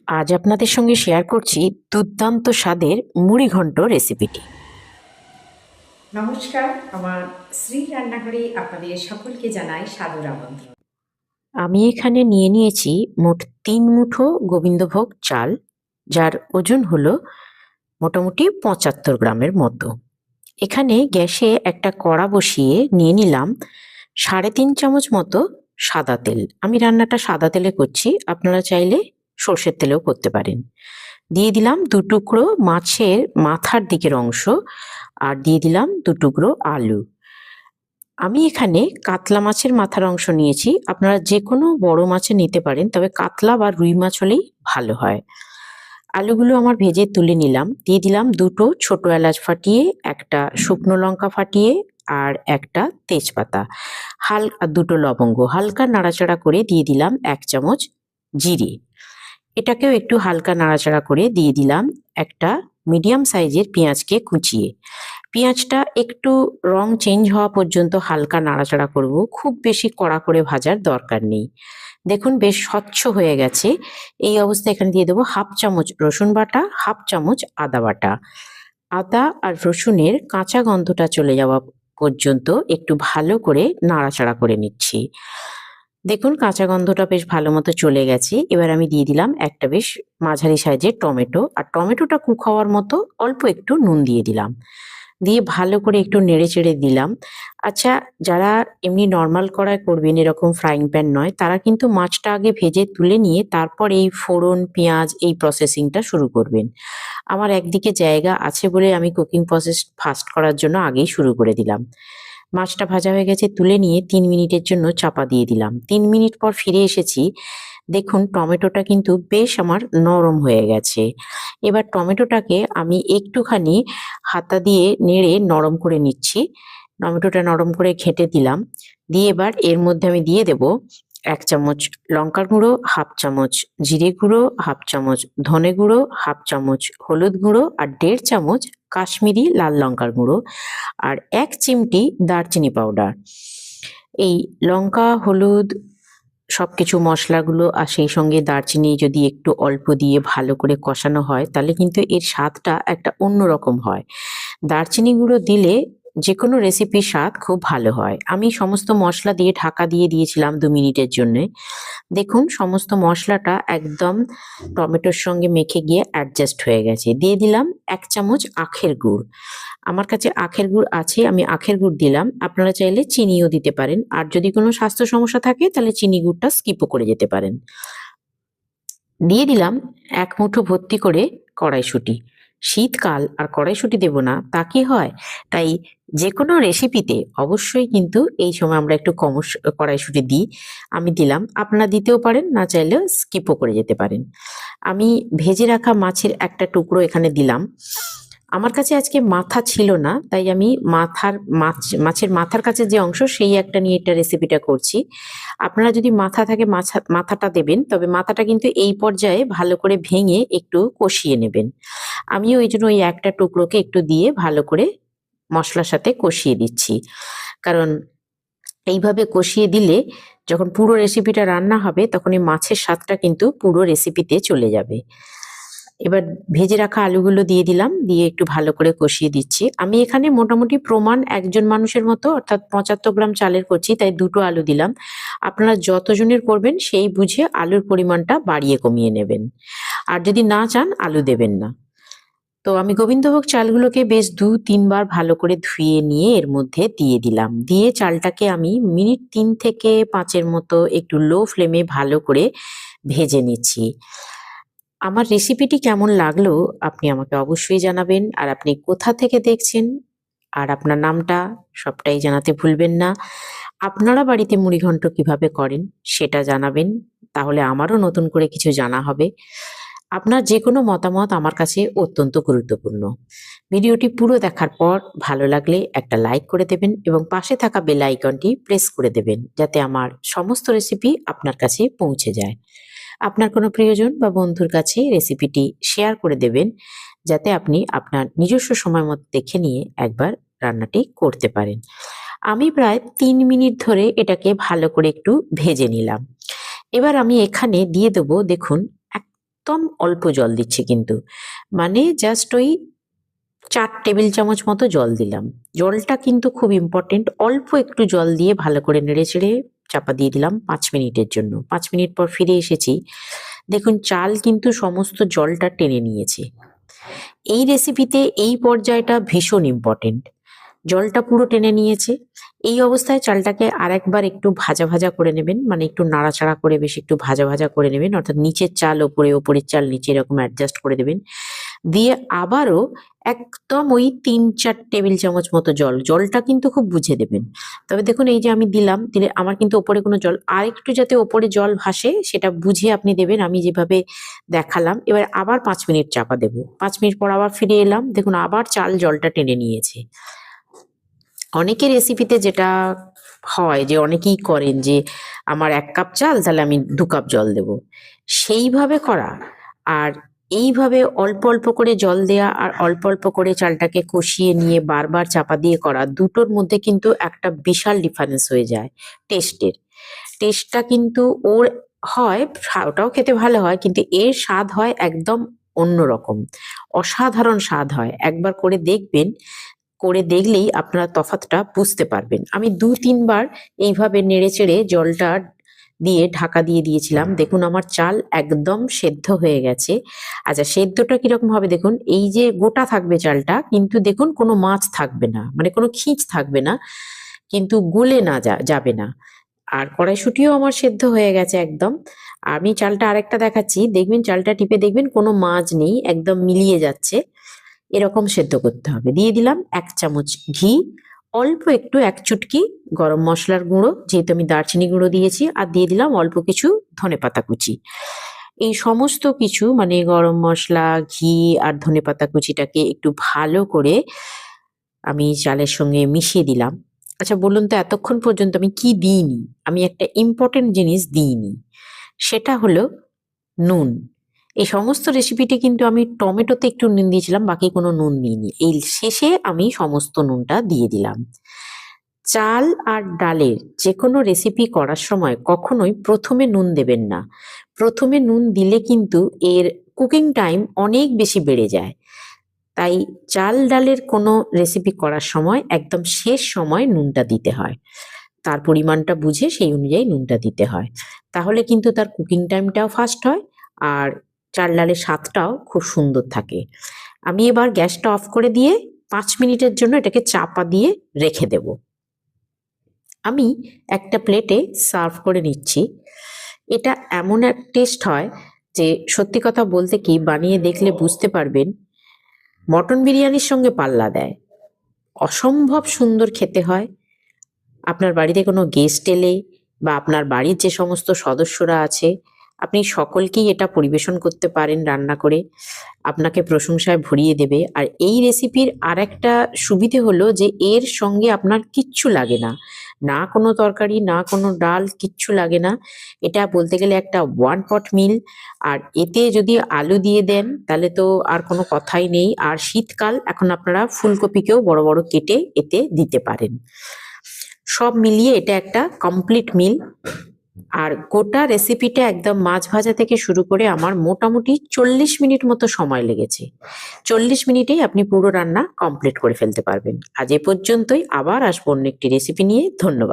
আজ আপনাদের সঙ্গে শেয়ার করছি দুর্দান্ত স্বাদের মুড়িঘণ্ট রেসিপিটি। নমস্কার, আমার শ্রী রান্নাঘরে আপনাদের সকলকে জানাই সাদর আমন্ত্রণ। আমি এখানে নিয়ে নিয়েছি মোট ৩ মুঠো গোবিন্দভোগ চাল, যার ওজন হলো মোটামুটি ৭৫ গ্রামের মতো। এখানে গ্যাসে একটা কড়া বসিয়ে নিয়ে নিলাম ৩.৫ চামচ মতো সাদা তেল। আমি রান্নাটা সাদা তেলে করছি, আপনারা চাইলে সর্ষের তেলেও করতে পারেন। দিয়ে দিলাম ২ টুকরো মাছের মাথার দিকের অংশ, আর দিয়ে দিলাম ২ টুকরো আলু। আমি এখানে কাতলা মাছের মাথার অংশ নিয়েছি, আপনারা যে কোনো বড় মাছের নিতে পারেন, তবে কাতলা বা রুই মাছ হলেই ভালো হয়। আলুগুলো আমার ভেজে তুলে নিলাম। দিয়ে দিলাম ২টো ছোট এলাচ ফাটিয়ে, একটা শুকনো লঙ্কা ফাটিয়ে, আর একটা তেজপাতা, আর ২টো লবঙ্গ। হালকা নাড়াচাড়া করে দিয়ে দিলাম ১ চামচ জিরে। এটাকেও একটু হালকা নাড়াচাড়া করে দিয়ে দিলাম একটা মিডিয়াম সাইজের পেঁয়াজকে কুচিয়ে। পেঁয়াজটা একটু রং চেঞ্জ হওয়া পর্যন্ত হালকা নাড়াচাড়া করব, খুব বেশি কড়া করে ভাজার দরকার নেই। দেখুন বেশ স্বচ্ছ হয়ে গেছে। এই অবস্থায় এখানে দিয়ে দেবো 1/2 চামচ রসুন বাটা, 1/2 চামচ আদা বাটা। আদা আর রসুনের কাঁচা গন্ধটা চলে যাওয়া পর্যন্ত একটু ভালো করে নাড়াচাড়া করে নিচ্ছি। দেখুন কাঁচা গন্ধটা বেশ ভালো মতো চলে গেছে। এবার আমি দিয়ে দিলাম একটা বেশ মাঝারি সাইজের টমেটো, আর টমেটোটা কুক হওয়ার মতো অল্প একটু নুন দিয়ে দিলাম। দিয়ে ভালো করে একটু নেড়ে চেড়ে দিলাম। আচ্ছা, যারা এমনি নর্মাল কড়ায় করবেন, এরকম ফ্রাইং প্যান নয়, তারা কিন্তু মাছটা আগে ভেজে তুলে নিয়ে তারপর এই ফোড়ন, পেঁয়াজ এই প্রসেসিংটা শুরু করবেন। আমার একদিকে জায়গা আছে বলে আমি কুকিং প্রসেস ফাস্ট করার জন্য আগেই শুরু করে দিলাম। মাছটা ভাজা হয়ে গেছে, তুলে নিয়ে ৩ মিনিটের জন্য চাপা দিয়ে দিলাম। ৩ মিনিট পর ফিরে এসেছি। দেখুন টমেটোটা কিন্তু বেশ আমার নরম হয়ে গেছে। এবার টমেটোটাকে আমি একটুখানি হাতা দিয়ে নেড়ে নরম করে নিচ্ছি। টমেটোটা নরম করে ঘেঁটে দিলাম। দিয়ে এবার এর মধ্যে আমি দিয়ে দেব ১ চামচ লঙ্কার গুঁড়ো, 1/2 চামচ জিরে গুঁড়ো, 1/2 চামচ ধনে গুঁড়ো, 1/2 চামচ হলুদ গুঁড়ো, আর ১.৫ চামচ কাশ্মীরি লাল লঙ্কার গুঁড়ো, আর ১ চিমটি দারচিনি পাউডার। এই লঙ্কা, হলুদ সবকিছু মশলাগুলো আর সেই সঙ্গে দারচিনি যদি একটু অল্প দিয়ে ভালো করে কষানো হয়, তাহলে কিন্তু এর স্বাদটা একটা অন্যরকম হয়। দারচিনি গুঁড়ো দিলে যেকোনো রেসিপির স্বাদ খুব ভালো হয়। আমি সমস্ত মশলা দিয়ে ঢাকা দিয়ে দিয়েছিলাম ২ মিনিটের জন্যে। দেখুন সমস্ত মশলাটা একদম টমেটোর সঙ্গে মেখে গিয়ে অ্যাডজাস্ট হয়ে গেছে। দিয়ে দিলাম ১ চামচ আখের গুড়। আমার কাছে আখের গুড় আছে, আমি আখের গুড় দিলাম। আপনারা চাইলে চিনিও দিতে পারেন। আর যদি কোনো স্বাস্থ্য সমস্যা থাকে তাহলে চিনি গুড়টা স্কিপও করে যেতে পারেন। দিয়ে দিলাম ১ মুঠো ভর্তি করে কড়াইশুঁটি। শীতকাল আর কড়াইশুঁটি দেব না তা কি হয়? তাই যেকোনো রেসিপিতে অবশ্যই কিন্তু এই সময় আমরা একটু কড়াইশুঁটি দিই। আমি দিলাম। আপনারা দিতেও পারেন, না চাইলেও স্কিপও করে যেতে পারেন। আমি ভেজে রাখা মাছের একটা টুকরো এখানে দিলাম। আমার কাছে আজকে মাথা ছিল না, তাই আমি মাছের মাথার কাছে যে অংশ সেই একটা নিয়ে এটা রেসিপিটা করছি। আপনারা যদি মাথা থাকে মাথাটা দেবেন, তবে মাথাটা কিন্তু এই পর্যায়ে ভালো করে ভেঙে একটু কষিয়ে নেবেন। আমিও ওইজন্য ওই একটা টুকরোকে একটু দিয়ে ভালো করে মসলার সাথে কষিয়ে দিচ্ছি। কারণ এইভাবে কষিয়ে দিলে যখন পুরো রেসিপিটা রান্না হবে তখন এই মাছের স্বাদটা কিন্তু পুরো রেসিপিতে চলে যাবে। এবার ভেজে রাখা আলুগুলো দিয়ে দিলাম, দিয়ে একটু ভালো করে কষিয়ে দিচ্ছি। আমি এখানে মোটামুটি প্রমাণ একজন মানুষের মতো, অর্থাৎ ৭৫ গ্রাম চালের করছি, তাই ২ টো আলু দিলাম। আপনারা যতজনের করবেন সেই বুঝে আলুর পরিমাণটা বাড়িয়ে কমিয়ে নেবেন। আর যদি না চান আলু দেবেন না। তো আমি গোবিন্দভোগ চালগুলোকে বেশ ২-৩ বার ভালো করে ধুয়ে নিয়ে এর মধ্যে দিয়ে দিলাম। দিয়ে চালটাকে আমি মিনিট ৩ থেকে ৫ এর মতো একটু লো ফ্লেমে ভালো করে ভেজে নিচ্ছি। আমার রেসিপিটি কেমন লাগলো আপনি আমাকে অবশ্যই জানাবেন। আর আপনি কোথা থেকে দেখছেন আর আপনার নামটা সবটাই জানাতে ভুলবেন না। আপনারা বাড়িতে মুড়িঘন্ট কিভাবে করেন সেটা জানাবেন। তাহলে আমারও নতুন করে কিছু জানা হবে। আপনার যেকোনো মতামত আমার কাছে অত্যন্ত গুরুত্বপূর্ণ। ভিডিওটি পুরো দেখার পর ভালো লাগলে একটা লাইক করে দেবেন এবং পাশে থাকা বেল আইকনটি প্রেস করে দেবেন, যাতে আমার সমস্ত রেসিপি আপনার কাছে পৌঁছে যায়। আপনার কোনো প্রিয়জন বা বন্ধুর কাছে রেসিপিটি শেয়ার করে দেবেন, যাতে আপনি আপনার নিজস্ব সময় মতো দেখে নিয়ে একবার রান্নাটি করতে পারেন। আমি প্রায় ৩ মিনিট ধরে এটাকে ভালো করে একটু ভেজে নিলাম। এবার আমি এখানে দিয়ে দেবো, দেখুন একদম অল্প জল দিচ্ছি কিন্তু, মানে জাস্ট ওই 4 টেবিল চামচ মতো জল দিলাম। জলটা কিন্তু খুব ইম্পর্টেন্ট। অল্প একটু জল দিয়ে ভালো করে নেড়েচেড়ে চাপা দিয়ে দিলাম 5 মিনিটের জন্য। 5 মিনিট পর ফিরে এসেছি। দেখুন চাল কিন্তু সমস্ত জলটা টেনে নিয়েছে। এই রেসিপিতে এই পর্যায়টা ভীষণ ইম্পর্টেন্ট। জলটা পুরো টেনে নিয়েছে। এই অবস্থায় চালটাকে আরেকবার একটু ভাজা ভাজা করে নেবেন, মানে একটু নাড়াচাড়া করে বেশ একটু ভাজা ভাজা করে নেবেন, অর্থাৎ নিচের চাল ওপরে, ওপরের চাল নিচে, এরকম অ্যাডজাস্ট করে দেবেন। দিয়ে আবারও একদম ওই 3-4 টেবিল চামচ মতো জল, জলটা কিন্তু খুব বুঝে দেবেন। তবে দেখুন এই যে আমি দিলাম, দিলে আমার কিন্তু ওপরে কোনো জল, আরেকটু যাতে ওপরে জল ভাসে সেটা বুঝে আপনি দেবেন, আমি যেভাবে দেখালাম। এবার আবার 5 মিনিট চাপা দেবো। 5 মিনিট পর আবার ফিরে এলাম, দেখুন আবার চাল জলটা টেনে নিয়েছে। অনেকের রেসিপিতে যেটা হয় যে অনেকেই করেন যে আমার 1 কাপ চাল তাহলে আমি 2 কাপ জল দেব, সেইভাবে করা আর এইভাবে অল্প অল্প করে জল দেয়া আর অল্প অল্প করে চালটাকে কষিয়ে নিয়ে বারবার চাপা দিয়ে করা, দুটোর মধ্যে কিন্তু একটা বিশাল ডিফারেন্স হয়ে যায় টেস্টের। টেস্টটা কিন্তু ওর হয়, ওটাও খেতে ভালো হয়, কিন্তু এর স্বাদ হয় একদম অন্যরকম, অসাধারণ স্বাদ হয়। একবার করে দেখবেন, করে দেখলেই আপনারা তফাৎটা বুঝতে পারবেন। আমি 2-3 বার এইভাবে নেড়েচেড়ে জলটা দিয়ে ঢাকা দিয়ে দিয়েছিলাম। দেখুন আমার চাল একদম সেদ্ধ হয়ে গেছে। আচ্ছা, সেদ্ধটা কিরকম হবে দেখুন, এই যে গোটা থাকবে চালটা, কিন্তু দেখুন কোনো মাছ থাকবে না, মানে কোনো খিঁচ থাকবে না, কিন্তু গলে না যাবে না। আর কড়াইশুঁটিও আমার সেদ্ধ হয়ে গেছে একদম। আমি চালটা আরেকটা দেখাচ্ছি, দেখবেন চালটা টিপে দেখবেন কোনো মাছ নেই, একদম মিলিয়ে যাচ্ছে, এরকম সেদ্ধ করতে হবে। দিয়ে দিলাম 1 চামচ ঘি, অল্প একটু 1 চুটকি গরম মশলার গুঁড়ো, যেহেতু আমি দারচিনি গুঁড়ো দিয়েছি, আর দিয়ে দিলাম অল্প কিছু ধনেপাতা কুচি। এই সমস্ত কিছু মানে গরম মশলা, ঘি আর ধনেপাতা কুচিটাকে একটু ভালো করে আমি চালের সঙ্গে মিশিয়ে দিলাম। আচ্ছা বলুন তো এতক্ষণ পর্যন্ত আমি কি দিইনি? আমি একটা ইম্পর্টেন্ট জিনিস দিইনি, সেটা হলো নুন। এই সমস্ত রেসিপিটি কিন্তু আমি টমেটোতে একটু নুন দিয়েছিলাম, বাকি কোনো নুন দিইনি। এই শেষে আমি সমস্ত নুনটা দিয়ে দিলাম। চাল আর ডালের যেকোনো রেসিপি করার সময় কখনোই প্রথমে নুন দেবেন না। প্রথমে নুন দিলে কিন্তু এর কুকিং টাইম অনেক বেশি বেড়ে যায়। তাই চাল ডালের কোনো রেসিপি করার সময় একদম শেষ সময় নুনটা দিতে হয়। তার পরিমাণটা বুঝে সেই অনুযায়ী নুনটা দিতে হয়। তাহলে কিন্তু তার কুকিং টাইমটাও ফাস্ট হয় আর চাল ডালের স্বাদটাও খুব সুন্দর থাকে। আমি এবার গ্যাসটা অফ করে দিয়ে 5 মিনিটের জন্য এটাকে চাপা দিয়ে রেখে দেব। আমি একটা প্লেটে সার্ভ করে নিচ্ছি। এটা এমন এক টেস্ট হয় যে সত্যি কথা বলতে কি, বানিয়ে দেখলে বুঝতে পারবেন মটন বিরিয়ানির সঙ্গে পাল্লা দেয়। অসম্ভব সুন্দর খেতে হয়। আপনার বাড়িতে কোনো গেস্ট এলে বা আপনার বাড়ির যে সমস্ত সদস্যরা আছে, আপনি সকলকেই এটা পরিবেশন করতে পারেন রান্না করে। আপনাকে প্রশংসায় ভরিয়ে দেবে। আর এই রেসিপির আরেকটা সুবিধে হলো যে এর সঙ্গে আপনার কিচ্ছু লাগে না। না কোনো তরকারি, না কোনো ডাল, কিচ্ছু লাগে না। এটা বলতে গেলে একটা ওয়ান পট মিল। আর এতে যদি আলু দিয়ে দেন তাহলে তো আর কোনো কথাই নেই। আর শীতকাল, এখন আপনারা ফুলকপিকেও বড় বড় কেটে এতে দিতে পারেন। সব মিলিয়ে এটা একটা কমপ্লিট মিল। আর গোটা রেসিপিটা একদম মাছ ভাজা থেকে শুরু করে আমার মোটামুটি 40 মিনিট মতো সময় লেগেছে। 40 মিনিটেই আপনি পুরো রান্না কমপ্লিট করে ফেলতে পারবেন। আজ এ পর্যন্তই, আবার আসবো অন্য একটি রেসিপি নিয়ে। ধন্যবাদ।